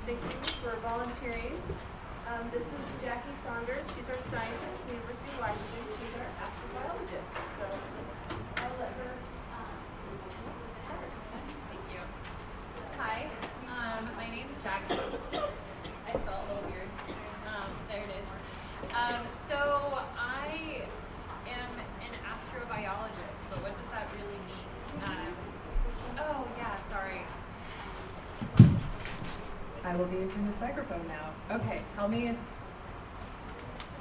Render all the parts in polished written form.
thank you for volunteering. This is Jaclyn Saunders. She's our scientist at the University of Washington. She's our astrobiologist. So I'll let her start. Thank you. Hi, my name's Jaclyn. I spell it a little weird. There it is. So I am an astrobiologist, but what does that really mean? Oh yeah, sorry. I will be using this microphone now. Okay, tell me if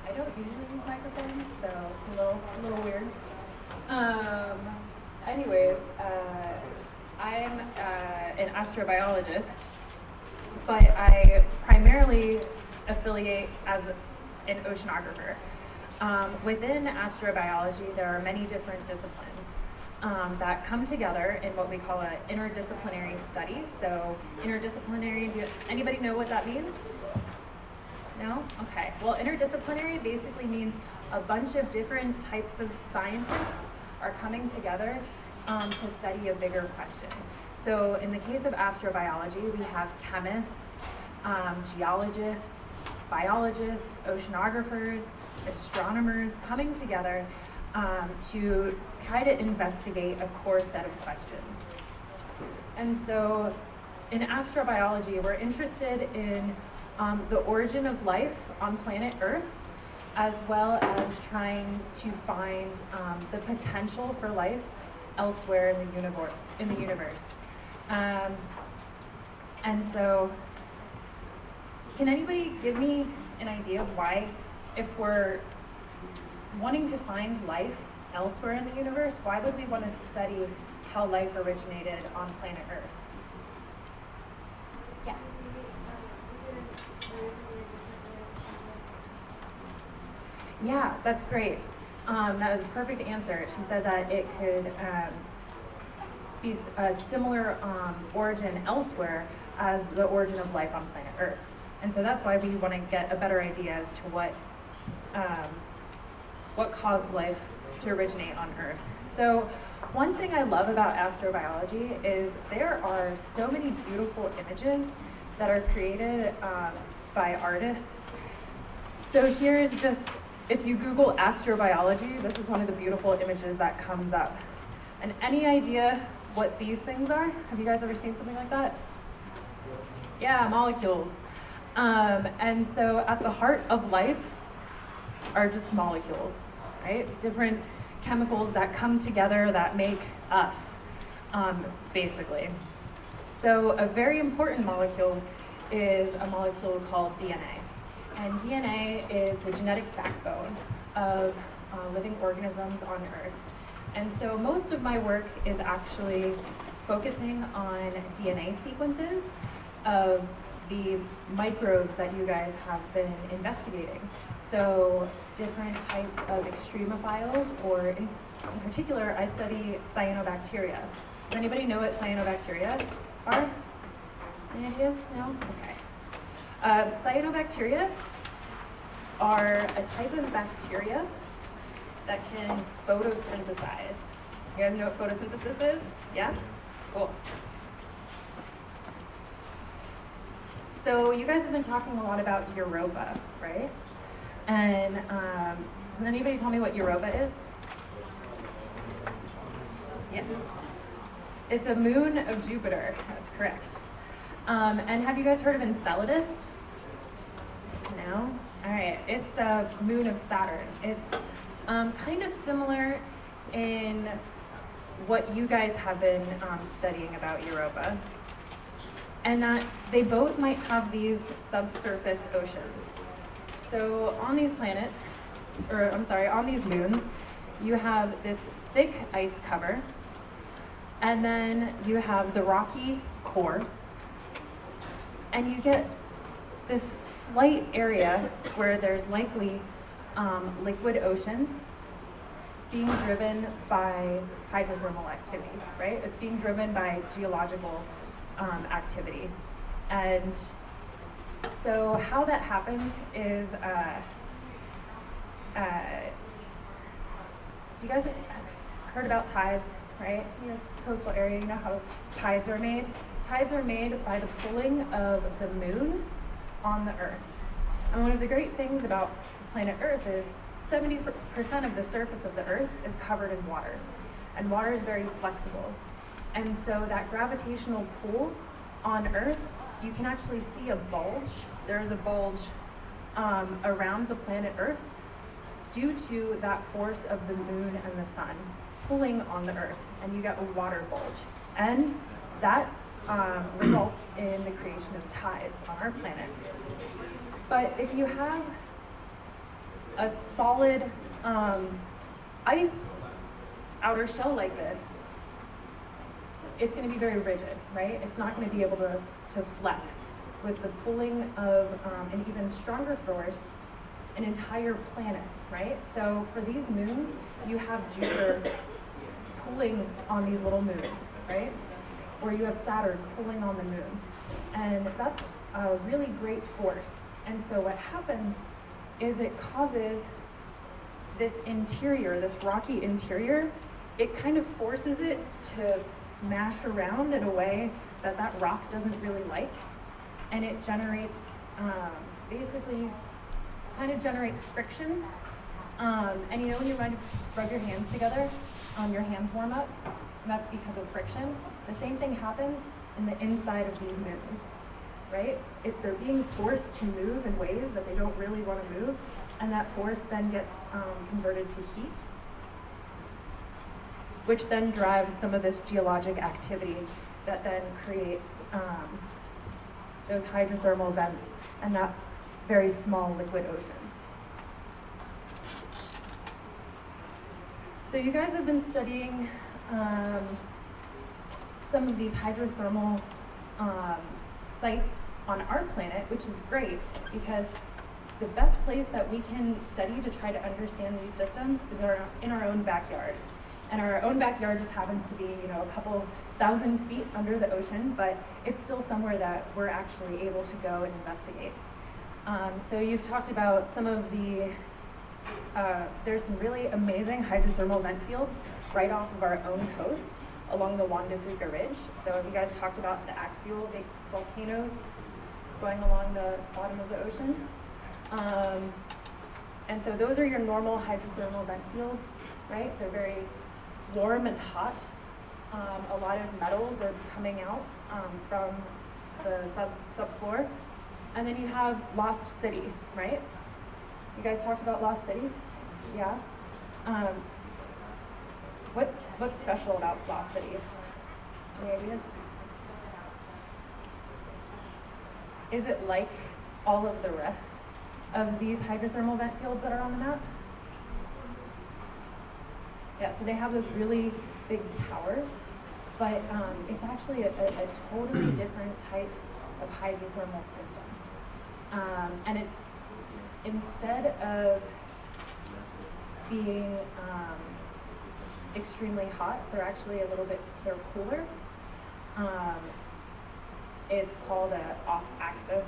I don't usually use microphones, so it's a little weird. Anyways, I'm an astrobiologist, but I primarily affiliate as an oceanographer. Within astrobiology, there are many different disciplines that come together in what we call an interdisciplinary study. So interdisciplinary, anybody know what that means? No? Okay. Well, interdisciplinary basically means a bunch of different types of scientists are coming together to study a bigger question. So in the case of astrobiology, we have chemists, geologists, biologists, oceanographers, astronomers coming together to try to investigate a core set of questions. And so in astrobiology, we're interested in the origin of life on planet Earth, as well as trying to find the potential for life elsewhere in the universe. And so, can anybody give me an idea of why, if we're wanting to find life elsewhere in the universe, why would we want to study how life originated on planet Earth? Yeah. Yeah, that's great. That was a perfect answer. She said that it could be a similar origin elsewhere as the origin of life on planet Earth. And so that's why we want to get a better idea as to what caused life to originate on Earth. So one thing I love about astrobiology is there are so many beautiful images that are created by artists. So here is just, if you Google astrobiology, this is one of the beautiful images that comes up. And any idea what these things are? Have you guys ever seen something like that? Yeah, molecules. And so at the heart of life are just molecules, right? Different chemicals that come together that make us, basically. So a very important molecule is a molecule called DNA. And DNA is the genetic backbone of living organisms on Earth. And so most of my work is actually focusing on DNA sequences of the microbes that you guys have been investigating. So different types of extremophiles, or in particular, I study cyanobacteria. Does anybody know what cyanobacteria are? Any ideas? No? Okay. Cyanobacteria are a type of bacteria that can photosynthesize. You guys know what photosynthesis is? Yeah? Cool. So you guys have been talking a lot about Europa, right? And can anybody tell me what Europa is? Yeah. It's a moon of Jupiter, that's correct. And have you guys heard of Enceladus? No? All right, it's a moon of Saturn. It's kind of similar in what you guys have been studying about Europa, and that they both might have these subsurface oceans. So on these planets, on these moons, you have this thick ice cover, and then you have the rocky core, and you get this slight area where there's likely liquid ocean being driven by hydrothermal activity, right? It's being driven by geological activity. And so how that happens is, you guys heard about tides, right? Coastal area, you know how tides are made? Do Tides are made by the pulling of the moon on the Earth. And one of the great things about planet Earth is 70% of the surface of the Earth is covered in water. And water is very flexible. And so that gravitational pull on Earth, you can actually see a bulge. There is a bulge around the planet Earth due to that force of the moon and the sun pulling on the Earth, and you get a water bulge. And that results in the creation of tides on our planet. But if you have a solid ice outer shell like this, it's going to be very rigid, right? It's not going to be able to flex with the pulling of an even stronger force, an entire planet, right? So for these moons, you have Jupiter pulling on these little moons, right? Or you have Saturn pulling on the moon. And that's a really great force. And so what happens is it causes this interior, this rocky interior, it kind of forces it to mash around in a way that that rock doesn't really like. And it generates, basically, kind of generates friction. And you know when you rub your hands together, your hands warm up, and that's because of friction. The same thing happens in the inside of these moons, right? If they're being forced to move in ways that they don't really want to move, and that force then gets converted to heat, which then drives some of this geologic activity that then creates those hydrothermal vents and that very small liquid ocean. So you guys have been studying some of these hydrothermal sites on our planet, which is great because the best place that we can study to try to understand these systems is in our own backyard. And our own backyard just happens to be, you know, a couple thousand feet under the ocean, but it's still somewhere that we're actually able to go and investigate. So you've talked about some of the, there's some really amazing hydrothermal vent fields right off of our own coast along the Juan de Fuca Ridge. So you guys talked about the axial volcanoes going along the bottom of the ocean. And so those are your normal hydrothermal vent fields, right? They're very warm and hot. A lot of metals are coming out from the subfloor. And then you have Lost City, right? You guys talked about Lost City? Yeah? What's special about Lost City? Any ideas? Is it like all of the rest of these hydrothermal vent fields that are on the map? Yeah, so they have those really big towers, but it's actually a totally different type of hydrothermal system. And it's, instead of being extremely hot, they're actually they're cooler. It's called an off-axis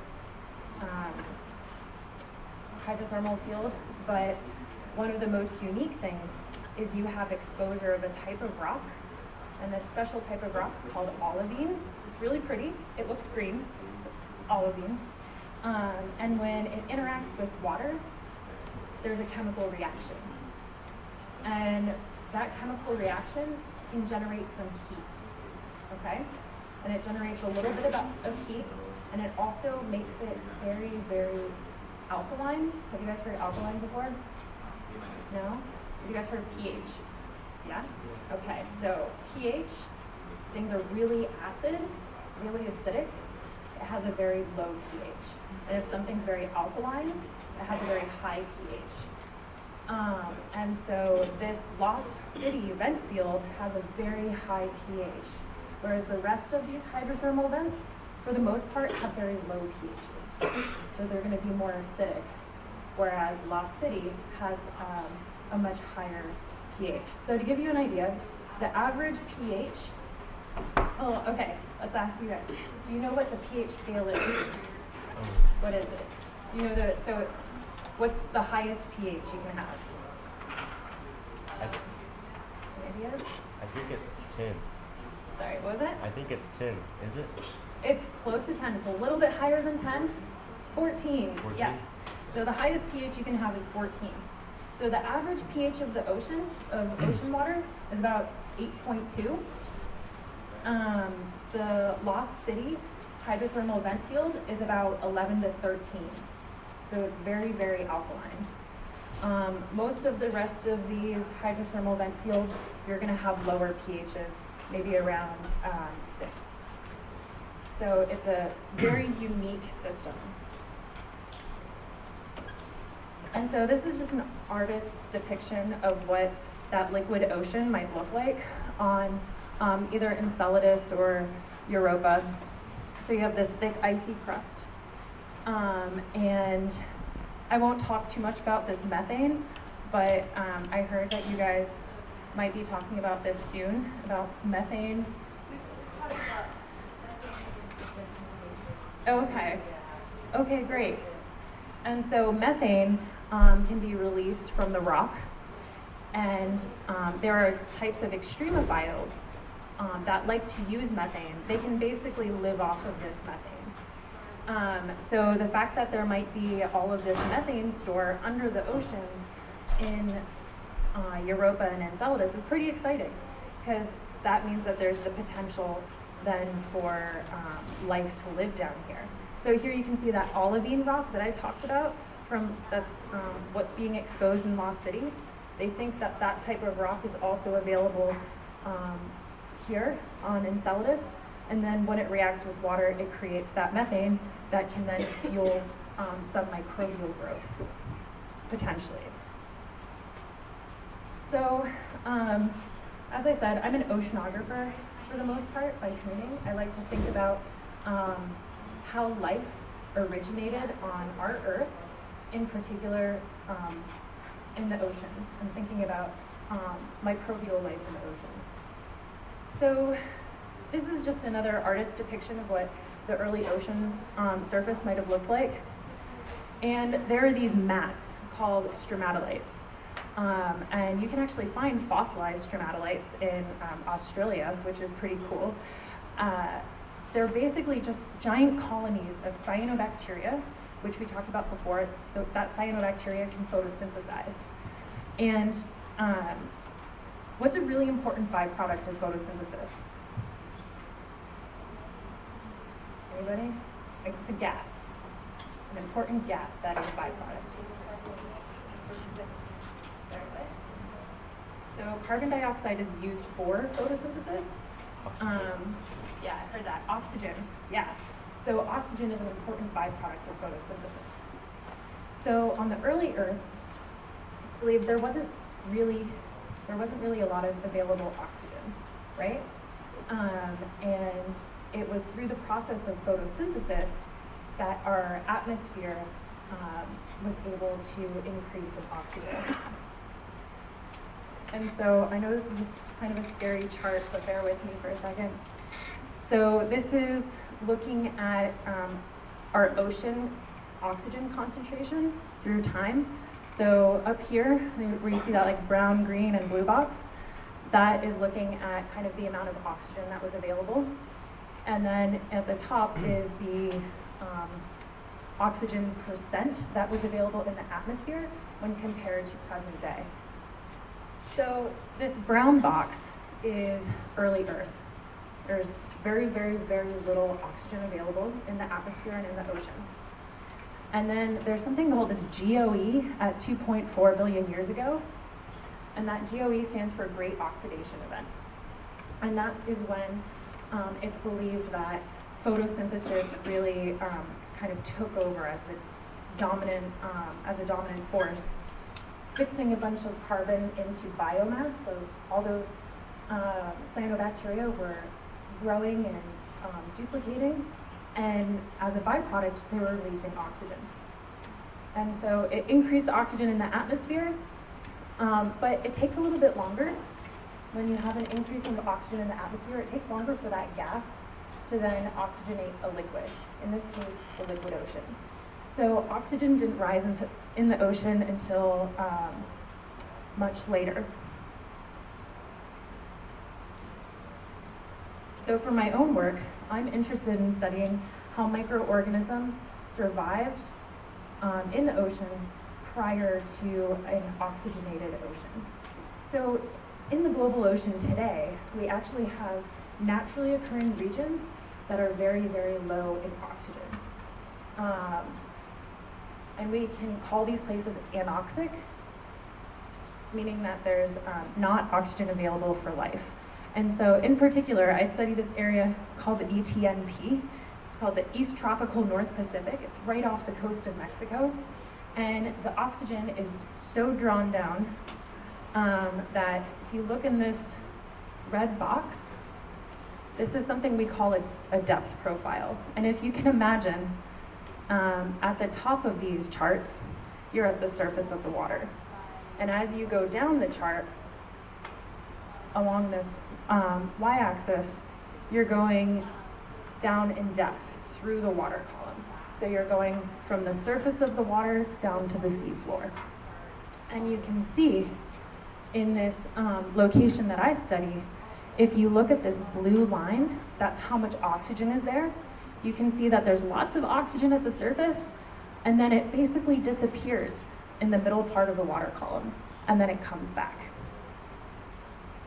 hydrothermal field, but one of the most unique things is you have exposure of a type of rock, and this special type of rock called olivine. It's really pretty. It looks green, olivine. And when it interacts with water, there's a chemical reaction. And that chemical reaction can generate some heat, okay? And it generates a little bit of heat, and it also makes it very, very alkaline. Have you guys heard alkaline before? No? Have you guys heard of pH? Yeah? Okay, so pH, things are really acid, really acidic. It has a very low pH. And if something's very alkaline, it has a very high pH. And so this Lost City vent field has a very high pH, whereas the rest of these hydrothermal vents, for the most part, have very low pHs. So they're going to be more acidic, whereas Lost City has a much higher pH. So to give you an idea, the average pH, oh, okay, let's ask you guys. Do you know what the pH scale is? What is it? Do you know so what's the highest pH you can have? I think it's 10. sorry, what was it? I think it's 10, is it? It's close to 10. It's a little bit higher than 10. 14. 14? Yes. So the highest pH you can have is 14. So the average pH of the ocean, ocean water, is about 8.2. The Lost City hydrothermal vent field is about 11 to 13. So it's very, very alkaline. Most of the rest of these hydrothermal vent fields, you're going to have lower pHs, maybe around 6. So it's a very unique system. And so this is just an artist's depiction of what that liquid ocean might look like on either Enceladus or Europa. So you have this thick icy crust. And I won't talk too much about this methane, but I heard that you guys might be talking about this soon, about methane. Okay. Okay, great. And so methane can be released from the rock, and there are types of extremophiles that like to use methane. They can basically live off of this methane. So the fact that there might be all of this methane store under the ocean in Europa and Enceladus is pretty exciting, because that means that there's the potential then for life to live down here. So here you can see that olivine rock that I talked about, that's what's being exposed in Lost City. They think that that type of rock is also available here on Enceladus, and then when it reacts with water, it creates that methane that can then fuel some microbial growth, potentially. So, as I said, I'm an oceanographer for the most part by training. I like to think about how life originated on our Earth, in particular in the oceans, and thinking about microbial life in the oceans. So this is just another artist's depiction of what the early ocean surface might have looked like. And there are these mats called stromatolites. And you can actually find fossilized stromatolites in Australia, which is pretty cool. They're basically just giant colonies of cyanobacteria, which we talked about before. That cyanobacteria can photosynthesize. And what's a really important byproduct of photosynthesis? Anybody? It's a gas, an important gas that is a byproduct. So carbon dioxide is used for photosynthesis. Yeah, I heard that. Oxygen, yeah. So oxygen is an important byproduct of photosynthesis. So on the early Earth, it's believed there wasn't really a lot of available oxygen, right? And it was through the process of photosynthesis that our atmosphere was able to increase in oxygen. And so I know this is kind of a scary chart, but bear with me for a second. So this is looking at our ocean oxygen concentration through time. So up here, where you see that like brown, green, and blue box, that is looking at kind of the amount of oxygen that was available. And then at the top is the oxygen percent that was available in the atmosphere when compared to present day. So this brown box is early Earth. There's very, very, very little oxygen available in the atmosphere and in the ocean. And then there's something called this GOE at 2.4 billion years ago. And that GOE stands for Great Oxidation Event. And that is when it's believed that photosynthesis really kind of took over as a dominant force, fixing a bunch of carbon into biomass. So all those cyanobacteria were growing and duplicating, and as a byproduct, they were releasing oxygen. And so it increased oxygen in the atmosphere, but it takes a little bit longer. When you have an increase in oxygen in the atmosphere, it takes longer for that gas to then oxygenate a liquid, in this case, the liquid ocean. So oxygen didn't rise in the ocean until much later. So for my own work, I'm interested in studying how microorganisms survived in the ocean prior to an oxygenated ocean. So in the global ocean today, we actually have naturally occurring regions that are very, very low in oxygen. And we can call these places anoxic, meaning that there's not oxygen available for life. And so in particular, I study this area called the ETNP. It's called the East Tropical North Pacific. It's right off the coast of Mexico. And the oxygen is so drawn down that if you look in this red box, this is something we call a depth profile. And if you can imagine, at the top of these charts, you're at the surface of the water. And as you go down the chart, along this y-axis, you're going down in depth through the water column. So you're going from the surface of the water down to the seafloor. And you can see in this location that I study, if you look at this blue line, that's how much oxygen is there. You can see that there's lots of oxygen at the surface, and then it basically disappears in the middle part of the water column, and then it comes back.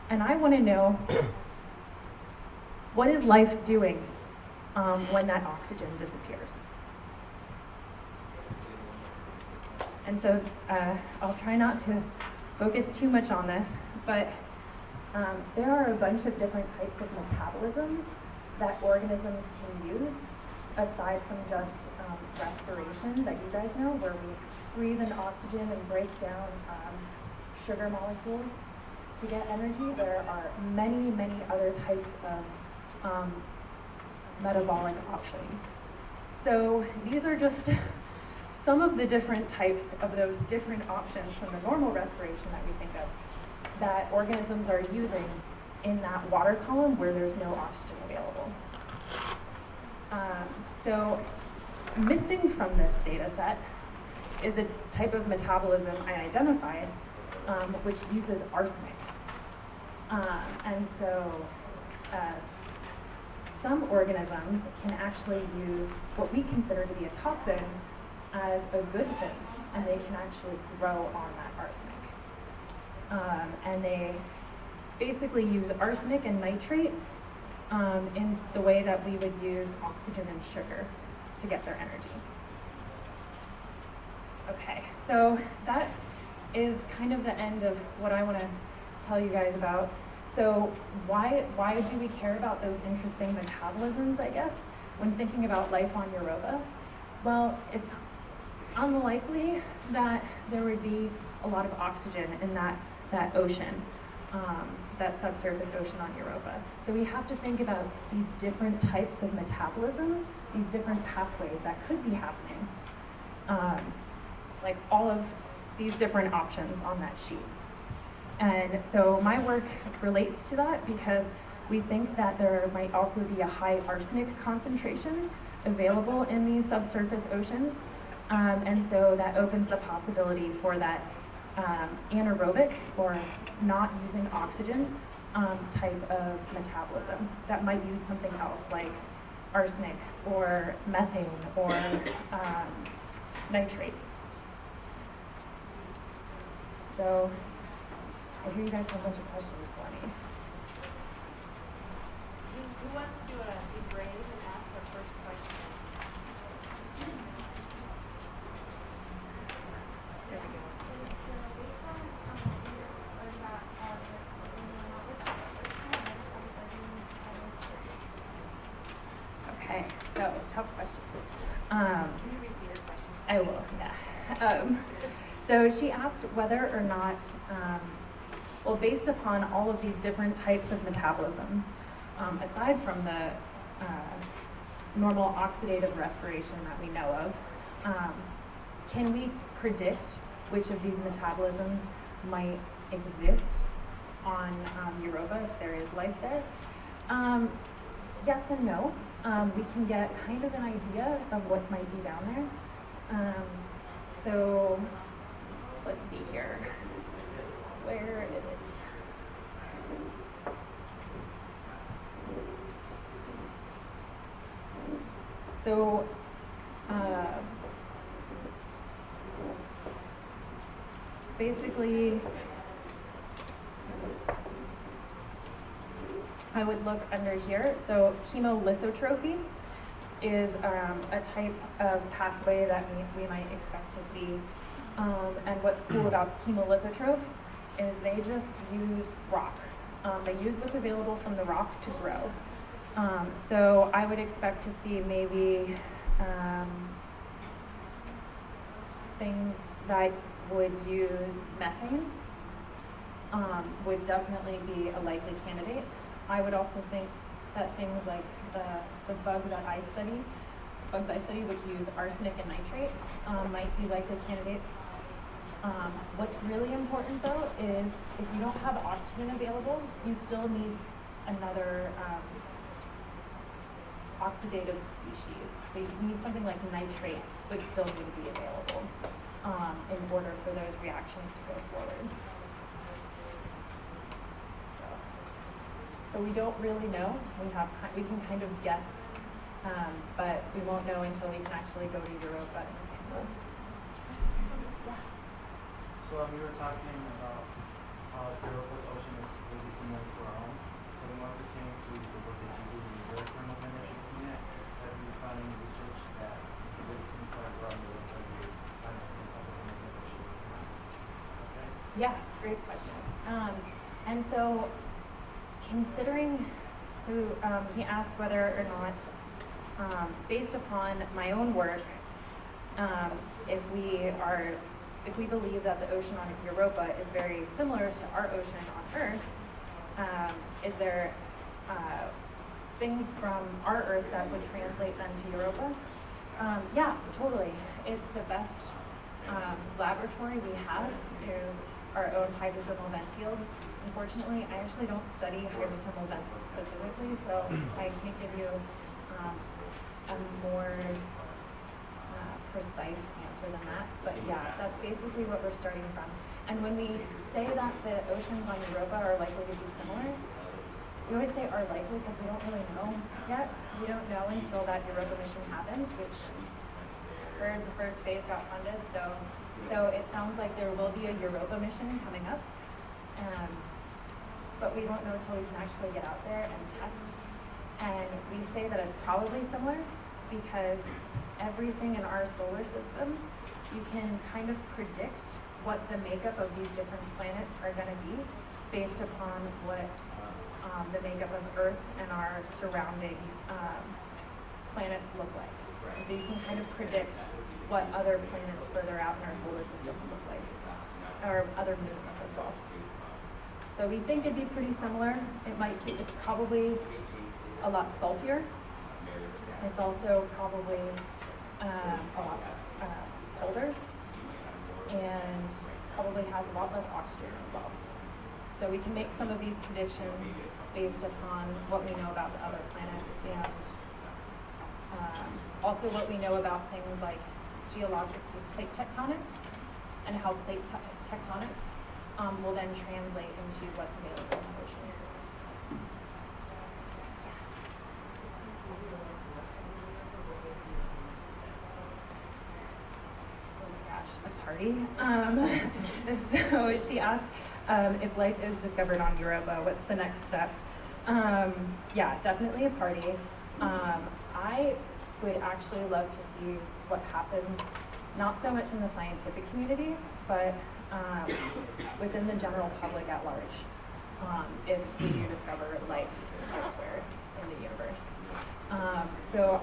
And I want to know, what is life doing when that oxygen disappears? And so I'll try not to focus too much on this, but there are a bunch of different types of metabolisms that organisms can use, aside from just respiration that you guys know, where we breathe in oxygen and break down sugar molecules to get energy. There are many, many other types of metabolic options. So these are just some of the different types of those different options from the normal respiration that we think of that organisms are using in that water column where there's no oxygen available. So missing from this data set is a type of metabolism I identified, which uses arsenic. And so some organisms can actually use what we consider to be a toxin as a good thing, and they can actually grow on that arsenic. And they basically use arsenic and nitrate in the way that we would use oxygen and sugar to get their energy. Okay, so that is kind of the end of what I want to tell you guys about. So why do we care about those interesting metabolisms, I guess, when thinking about life on Europa? Well, it's unlikely that there would be a lot of oxygen in that ocean, that subsurface ocean on Europa. So we have to think about these different types of metabolisms, these different pathways that could be happening, like all of these different options on that sheet. And so my work relates to that because we think that there might also be a high arsenic concentration available in these subsurface oceans. And so that opens the possibility for that anaerobic, or not using oxygen, type of metabolism that might use something else like arsenic or methane or nitrate. So I hear you guys have a bunch of questions for me. Who wants to be brave and ask their first question? There we go. Okay, so tough question. Can you repeat your question? I will, yeah. So she asked whether or not, well, based upon all of these different types of metabolisms, aside from the normal oxidative respiration that we know of, can we predict which of these metabolisms might exist on Europa if there is life there? Yes and no. We can get kind of an idea of what might be down there. So let's see here. Where is it? So, basically, I would look under here. So chemolithotrophy is a type of pathway that we might expect to see. And what's cool about chemolithotrophs is they just use rock. They use what's available from the rock to grow. So I would expect to see maybe things that would use methane would definitely be a likely candidate. I would also think that things like the bugs I study, which use arsenic and nitrate, might be likely candidates. What's really important though is if you don't have oxygen available, you still need another oxidative species. So you need something like nitrate would still need to be available in order for those reactions to go forward. So we don't really know. We can kind of guess, but we won't know until we can actually go to Europa and sample. Yeah. So we were talking about how Europa's ocean is really similar to our own. So we want to pertain to the work that you do in the thermal energy unit. Have you found any research that really can apply around Europa to find the same type of energy? Okay. Yeah, great question. And so considering, he asked whether or not, based upon my own work, if we believe that the ocean on Europa is very similar to our ocean on Earth, is there things from our Earth that would translate then to Europa? Yeah, totally. It's the best laboratory we have is our own hydrothermal vent field. Unfortunately, I actually don't study hydrothermal vents specifically, so I can't give you a more precise answer than that. But yeah, that's basically what we're starting from. And when we say that the oceans on Europa are likely to be similar, we always say are likely because we don't really know yet. We don't know until that Europa mission happens, which heard the first phase got funded. So it sounds like there will be a Europa mission coming up. But we won't know until we can actually get out there and test. And we say that it's probably similar because everything in our solar system, you can kind of predict what the makeup of these different planets are going to be based upon what the makeup of Earth and our surrounding planets look like. And so you can kind of predict what other planets further out in our solar system look like, or other moons as well. So we think it'd be pretty similar. It's probably a lot saltier. It's also probably a lot colder, and probably has a lot less oxygen as well. So we can make some of these predictions based upon what we know about the other planets, and also what we know about things like geologic plate tectonics, and how plate tectonics will then translate into what's available in the ocean. Oh my gosh, a party. So she asked if life is discovered on Europa, what's the next step? Yeah, definitely a party. I would actually love to see what happens, not so much in the scientific community, but within the general public at large, if we do discover life elsewhere in the universe. So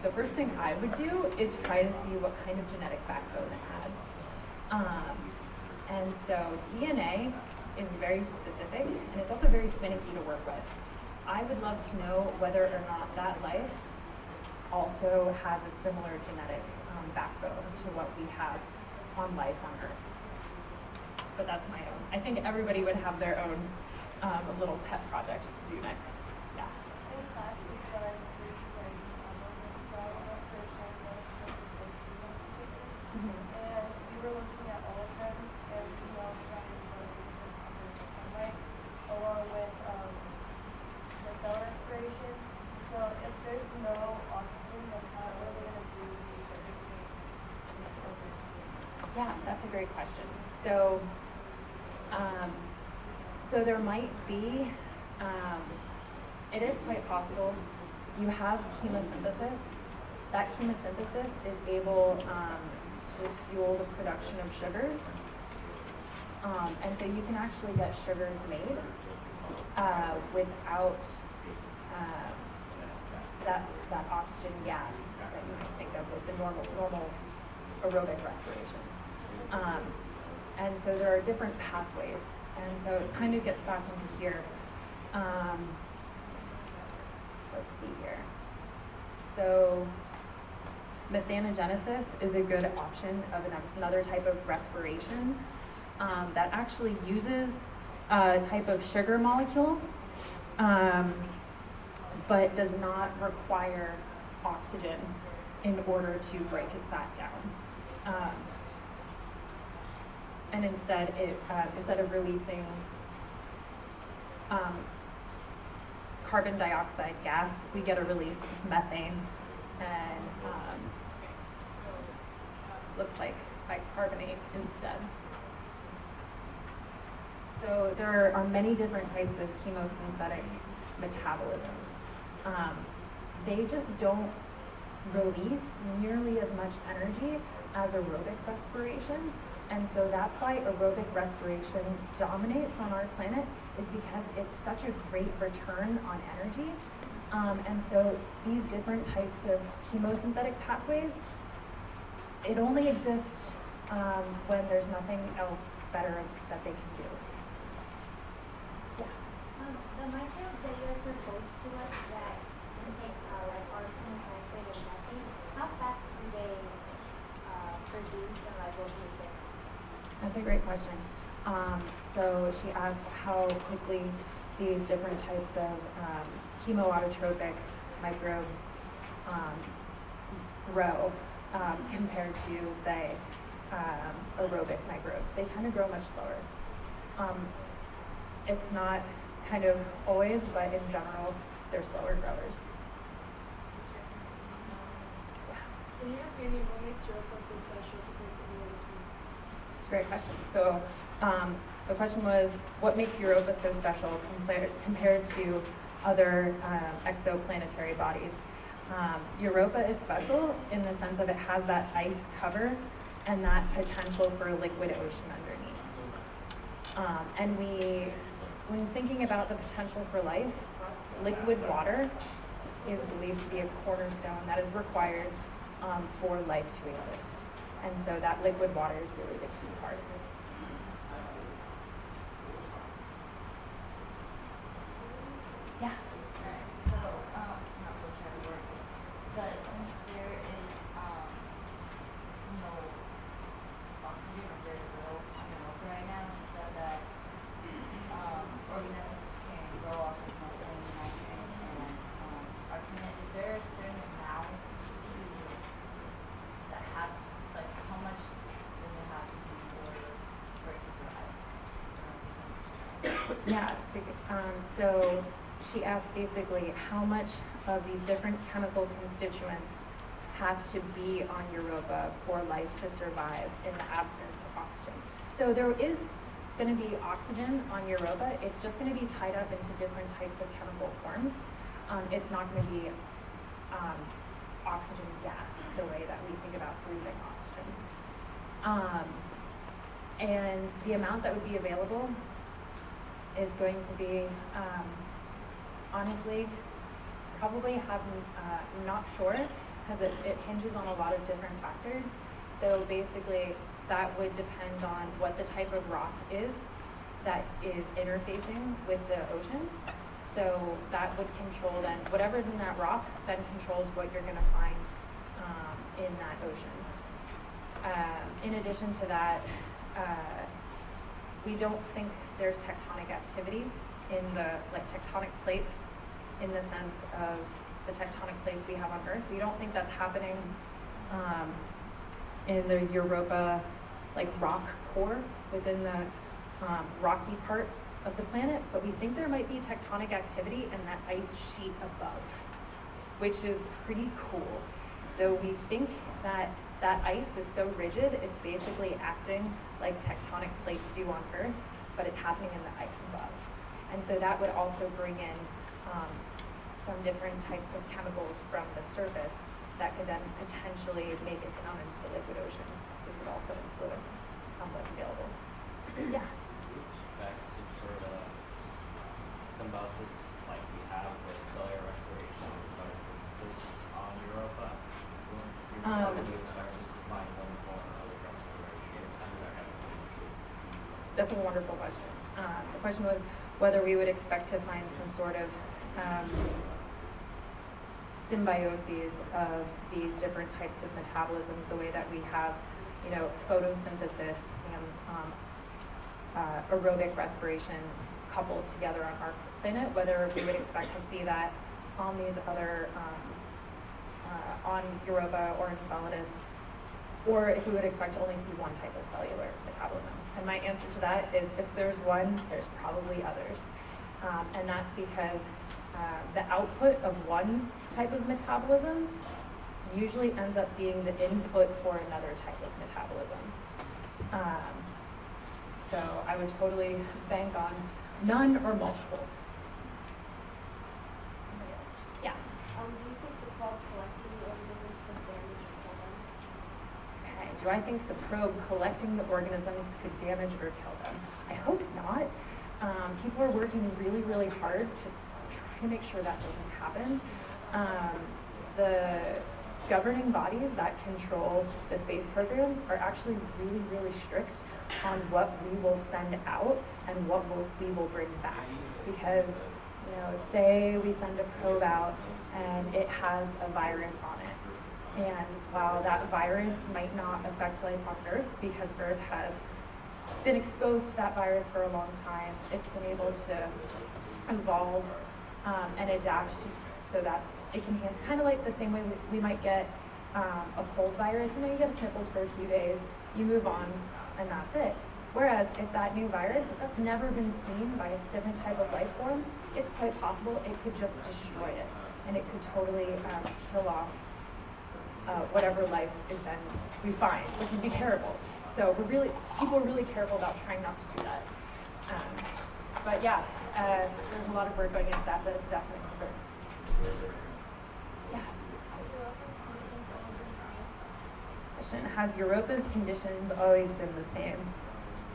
the first thing I would do is try to see what kind of genetic backbone it has. And so DNA is very specific, and it's also very finicky to work with. I would love to know whether or not that life also has a similar genetic backbone to what we have on life on Earth. But that's my own. I think everybody would have their own little pet project to do next. Yeah. In class, we tried research and we were looking at all of them, and we all got sunlight along with the cell respiration. So if there's no oxygen, that's not really Yeah, that's a great question. So, so there might be, it is quite possible, you have chemosynthesis. That chemosynthesis is able to fuel the production of sugars. And so you can actually get sugars made without that oxygen gas that you might think of with the normal aerobic respiration. And so there are different pathways. And so it kind of gets back into here. Let's see here. So methanogenesis is a good option of another type of respiration that actually uses a type of sugar molecule, but does not require oxygen in order to break that down. And instead, instead of releasing carbon dioxide gas, we get a release of methane and looks like bicarbonate instead. So there are many different types of chemosynthetic metabolisms. They just don't release nearly as much energy as aerobic respiration. And so that's why aerobic respiration dominates on our planet, is because it's such a great return on energy. And so these different types of chemosynthetic pathways, it only exists when there's nothing else better that they can do. Yeah. The microbes that you're proposed to us that contain like arsen, nitrate, and methane, how fast do they produce and like what do you think? That's a great question. So she asked how quickly these different types of chemoautotropic microbes grow compared to, say, aerobic microbes. They tend to grow much slower. It's not kind of always, but in general, they're slower growers. In your opinion, what makes Europa so special compared to any other planet? It's a great question. So the question was, what makes Europa so special compared to other exoplanetary bodies? Europa is special in the sense of it has that ice cover and that potential for a liquid ocean underneath. And when thinking about the potential for life, liquid water is believed to be a cornerstone that is required for life to exist. And so that liquid water is really the key part. Yeah. So, not so sure how to word this, but since there is, oxygen or very little on Europa right now, you said that organisms can grow off of methane, nitrogen, and arsenic. Is there a certain amount that has, like, how much does it have to be in order for it to survive? Yeah. So she asked basically how much of these different chemical constituents have to be on Europa for life to survive in the absence of oxygen. So there is going to be oxygen on Europa. It's just going to be tied up into different types of chemical forms. It's not going to be oxygen gas the way that we think about breathing oxygen. And the amount that would be available is going to be, honestly, probably not sure, because it hinges on a lot of different factors. So basically, that would depend on what the type of rock is that is interfacing with the ocean. So that would control then, whatever's in that rock then controls what you're going to find in that ocean. In addition to that, we don't think there's tectonic activity in the, like, tectonic plates in the sense of the tectonic plates we have on Earth. We don't think that's happening in the Europa, like, rock core within the rocky part of the planet, but we think there might be tectonic activity in that ice sheet above, which is pretty cool. So we think that that ice is so rigid, it's basically acting like tectonic plates do on Earth, but it's happening in the ice above. And so that would also bring in some different types of chemicals from the surface that could then potentially make it down into the liquid ocean. This would also influence what's available. Yeah. Back to some sort of symbiosis like we have with cellular respiration devices. Is this on Europa? Or do you expect us to find one form of respiration under that? That's a wonderful question. The question was whether we would expect to find some sort of symbioses of these different types of metabolisms, the way that we have, photosynthesis and aerobic respiration coupled together on our planet, whether we would expect to see that on these other, on Europa or Enceladus, or if we would expect to only see one type of cellular metabolism. And my answer to that is if there's one, there's probably others. And that's because the output of one type of metabolism usually ends up being the input for another type of metabolism. So I would totally bank on none or multiple. Yeah. Do you think the probe collecting the organisms could damage or kill them? Okay. Do I think the probe collecting the organisms could damage or kill them? I hope not. People are working really, really hard to try to make sure that doesn't happen. The governing bodies that control the space programs are actually really, really strict on what we will send out and what we will bring back. Because, say we send a probe out and it has a virus on it. And while that virus might not affect life on Earth because Earth has been exposed to that virus for a long time, it's been able to evolve and adapt so that it can handle, kind of like the same way we might get a cold virus. You get sniffles for a few days, you move on, and that's it. Whereas if that new virus, if that's never been seen by a different type of life form, it's quite possible it could just destroy it, and it could totally kill off whatever life is then we find, which would be terrible. So people are really careful about trying not to do that. But yeah, there's a lot of work going into that, but it's definitely a concern. Yeah. Question: has Europa's conditions always been the same?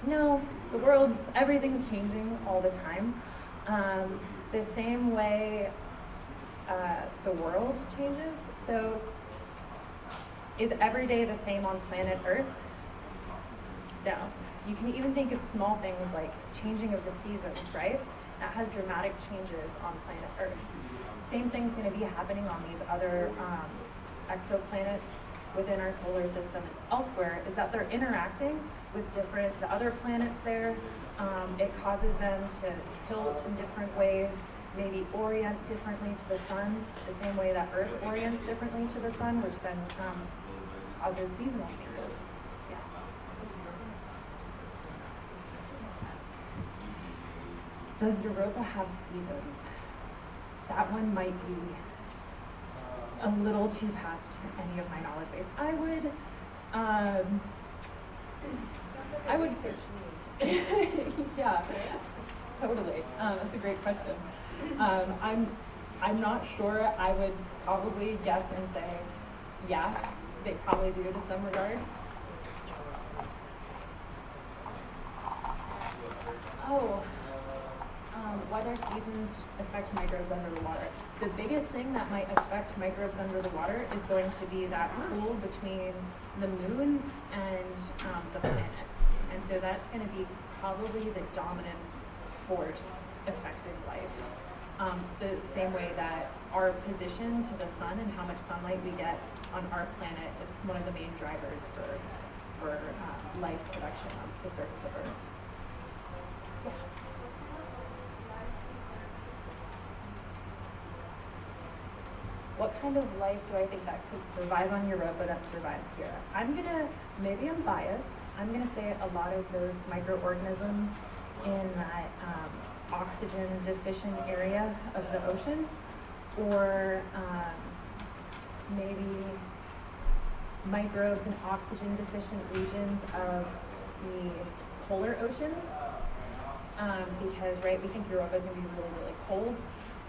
No, the world, everything's changing all the time. The same way the world changes. So is every day the same on planet Earth? No. You can even think of small things like changing of the seasons, right? That has dramatic changes on planet Earth. Same thing's going to be happening on these other exoplanets within our solar system and elsewhere, is that they're interacting with the other planets there. It causes them to tilt in different ways, maybe orient differently to the sun, the same way that Earth orients differently to the sun, which then causes seasonal changes. Yeah. Does Europa have seasons? That one might be a little too past any of my knowledge base. I would search. Yeah, totally. That's a great question. I'm not sure. I would probably guess and say, yeah, they probably do to some regard. Whether seasons affect microbes under the water. The biggest thing that might affect microbes under the water is going to be that pull between the moon and the planet. And so that's going to be probably the dominant force affecting life. The same way that our position to the sun and how much sunlight we get on our planet is one of the main drivers for life production on the surface of Earth. Yeah. What kind of life do I think that could survive on Europa that survives here? Maybe I'm biased, I'm gonna say a lot of those microorganisms in that oxygen deficient area of the ocean, or maybe microbes in oxygen deficient regions of the polar oceans. Because, right, we think Europa is going to be really, really cold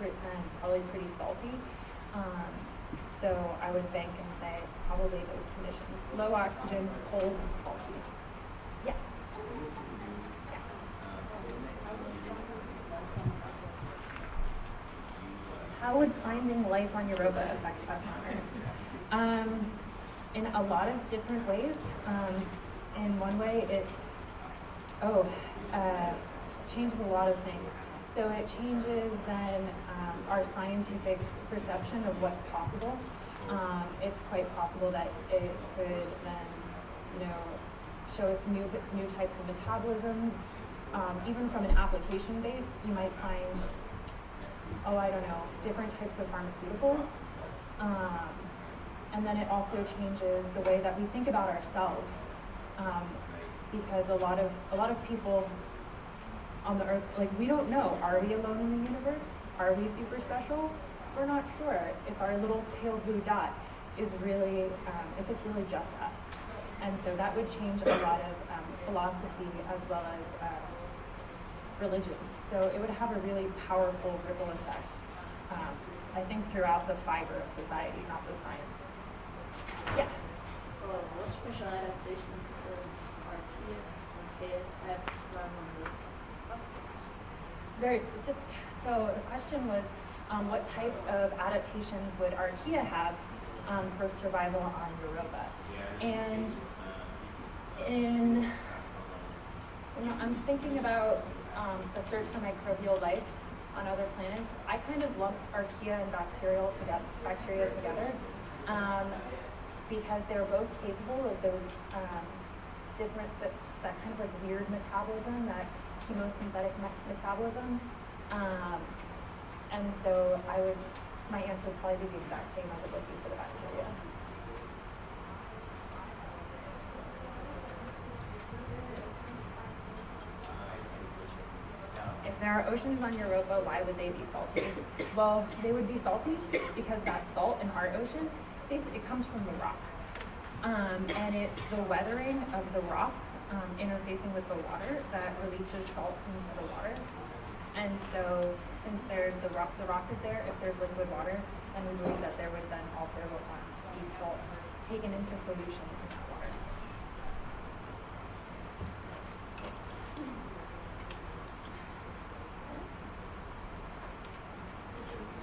and probably pretty salty. So I would think and say probably those conditions. Low oxygen, cold, and salty. Yes? How would finding life on Europa affect us on Earth? In a lot of different ways. In one way, it changes a lot of things. So it changes then our scientific perception of what's possible. It's quite possible that it could then, show us new types of metabolisms. Even from an application base, you might find, different types of pharmaceuticals. And then it also changes the way that we think about ourselves. Because a lot of people on the Earth, we don't know, are we alone in the universe? Are we super special? We're not sure if our little pale blue dot is really, if it's really just us. And so that would change a lot of philosophy as well as religions. So it would have a really powerful ripple effect, I think, throughout the fiber of society, not the science. Yeah? What special adaptation does archaea have to survive on Earth? Very specific. So the question was, what type of adaptations would archaea have for survival on Europa? And I'm thinking about the search for microbial life on other planets. I kind of lump archaea and bacteria together because they're both capable of those different, that kind of weird metabolism, that chemosynthetic metabolism. And so my answer would probably be the exact same as it would be for the bacteria. If there are oceans on Europa, why would they be salty? Well, they would be salty because that salt in our ocean, it comes from the rock. And it's the weathering of the rock interfacing with the water that releases salts into the water. And so since there's the rock is there, if there's liquid water, then we believe that there would then also be salts taken into solution in that water.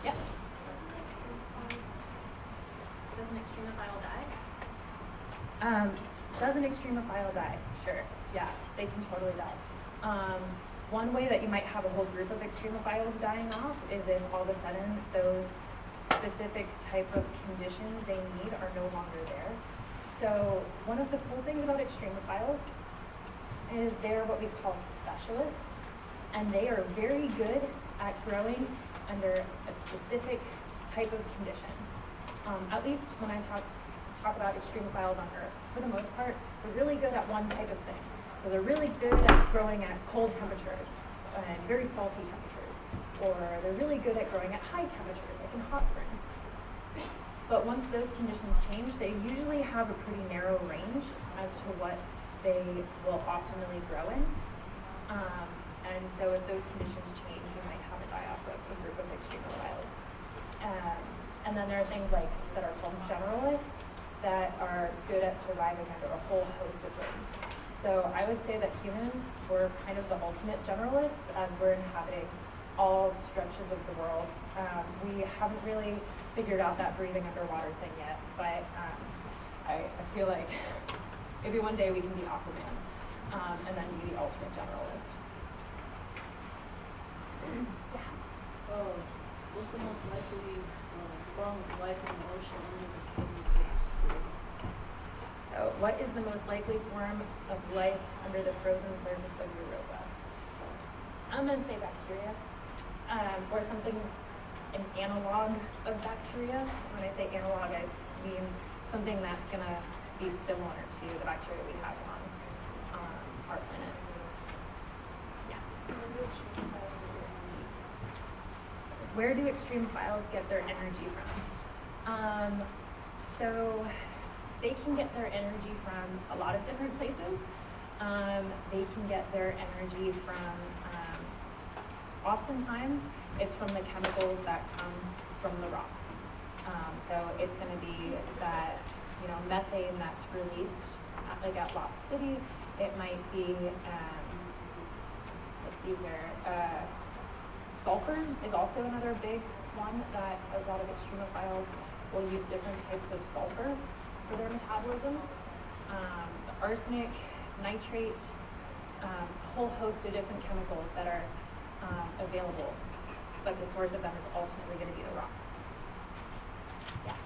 Yeah? Does an extremophile die? Does an extremophile die? Sure. Yeah, they can totally die. One way that you might have a whole group of extremophiles dying off is if all of a sudden those specific type of conditions they need are no longer there. So one of the cool things about extremophiles is they're what we call specialists, and they are very good at growing under a specific type of condition. At least when I talk about extremophiles on Earth, for the most part, they're really good at one type of thing. So they're really good at growing at cold temperatures and very salty temperatures. Or they're really good at growing at high temperatures, like in hot springs. But once those conditions change, they usually have a pretty narrow range as to what they will optimally grow in. And so if those conditions change, you might have a die-off of a group of extremophiles. And then there are things that are called generalists that are good at surviving under a whole host of things. So I would say that humans were kind of the ultimate generalists as we're inhabiting all stretches of the world. We haven't really figured out that breathing underwater thing yet, but I feel like maybe one day we can be Aquaman and then be the ultimate generalist. Yeah. What's the most likely form of life in the ocean under the frozen So what is the most likely form of life under the frozen surface of Europa? I'm going to say bacteria, or something, an analog of bacteria. When I say analog, I mean something that's going to be similar to the bacteria we have on our planet. Yeah. Where do extremophiles get their energy from? So they can get their energy from a lot of different places. They can get their energy from, oftentimes, it's from the chemicals that come from the rock. So it's going to be that, you know, methane that's released, like at Lost City. It might be, let's see here, sulfur is also another big one that a lot of extremophiles will use different types of sulfur for their metabolisms. The arsenic, nitrate, a whole host of different chemicals that are available, but the source of them is ultimately going to be the rock. Yeah.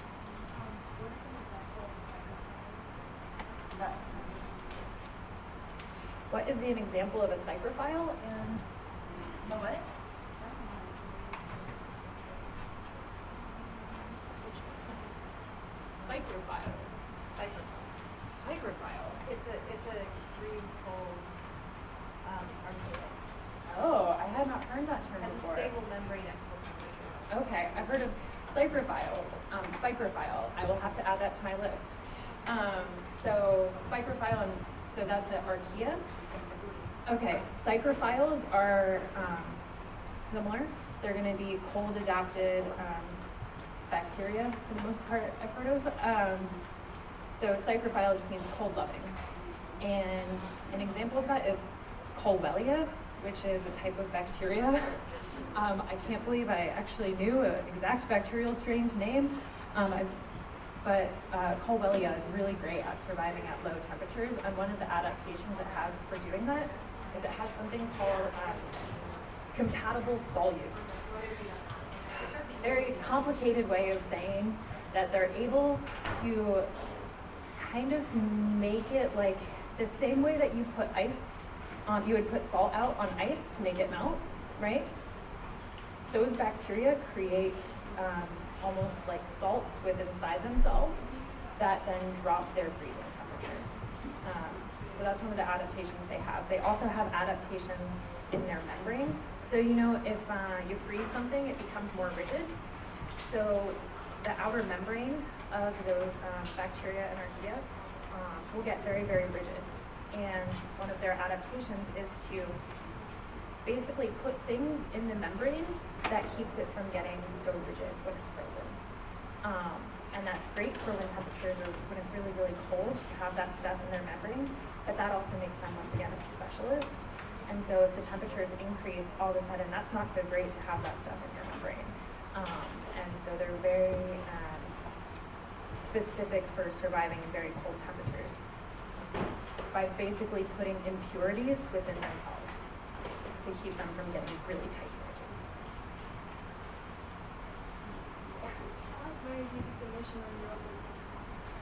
What is an example of a cycrophile and a what? Microphile. Microphile. It's an extreme cold archaea. Oh, I had not heard that term Has a before. stable membrane at full temperature. Okay, I've heard of cycrophiles. Microphile. I will have to add that to my list. So microphile, and so that's an archaea. Okay, cycrophiles are similar. They're going to be cold adapted bacteria for the most part I've heard of. So cycrophile just means cold loving. And an example of that is Colwellia, which is a type of bacteria. I can't believe I actually knew an exact bacterial strain to name. But Colwellia is really great at surviving at low temperatures, and one of the adaptations it has for doing that is it has something called compatible solutes. Very complicated way of saying that they're able to kind of make it like the same way that you put ice on, you would put salt out on ice to make it melt, right? Those bacteria create almost like salts within inside themselves that then drop their freezing temperature. So that's one of the adaptations they have. They also have adaptations in their membrane. So you know, if you freeze something, it becomes more rigid. So the outer membrane of those bacteria and archaea will get very, very rigid. And one of their adaptations is to basically put things in the membrane that keeps it from getting so rigid when it's frozen. And that's great for when temperatures are, when it's really, really cold to have that stuff in their membrane, but that also makes them, once again, a specialist. And so if the temperatures increase, all of a sudden, that's not so great to have that stuff in your membrane. And so they're very specific for surviving in very cold temperatures by basically putting impurities within themselves to keep them from getting really tight and rigid.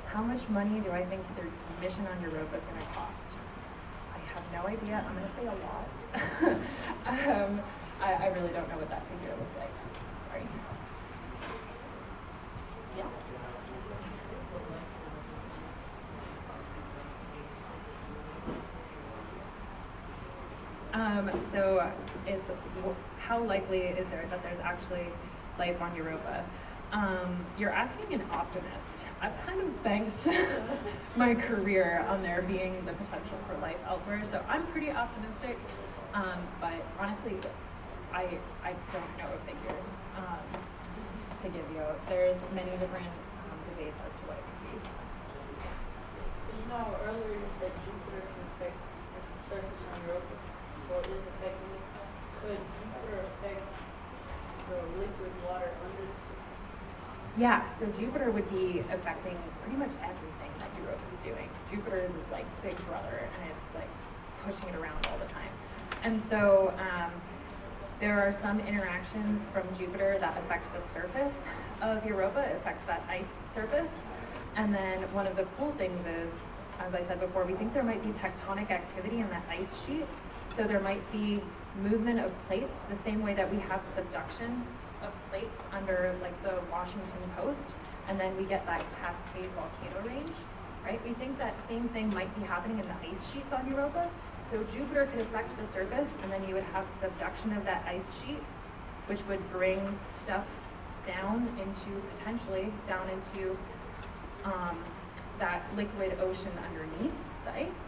How much money do I think their mission on Europa is going to cost? I have no idea. I'm going to say a lot. I really don't know what that figure looks like. Sorry. Yeah. So it's how likely is there that there's actually life on Europa? You're asking an optimist. I've kind of banked my career on there being the potential for life elsewhere, so I'm pretty optimistic. But honestly, I don't know a figure to give you. There's many different debates as to what it could be. So you know earlier you said Jupiter can affect the surface on Europa, or is affecting it. Could Jupiter affect the liquid water under the surface? Yeah, so Jupiter would be affecting pretty much everything that Europa is doing. Jupiter is like big brother, and it's like pushing it around all the time. And so there are some interactions from Jupiter that affect the surface of Europa. It affects that ice surface. And then one of the cool things is, as I said before, we think there might be tectonic activity in that ice sheet. So there might be movement of plates the same way that we have subduction of plates under like the Washington Coast, and then we get that Cascade volcano range, right? We think that same thing might be happening in the ice sheets on Europa. So Jupiter could affect the surface, and then you would have subduction of that ice sheet, which would bring stuff down into, potentially, down into that liquid ocean underneath the ice.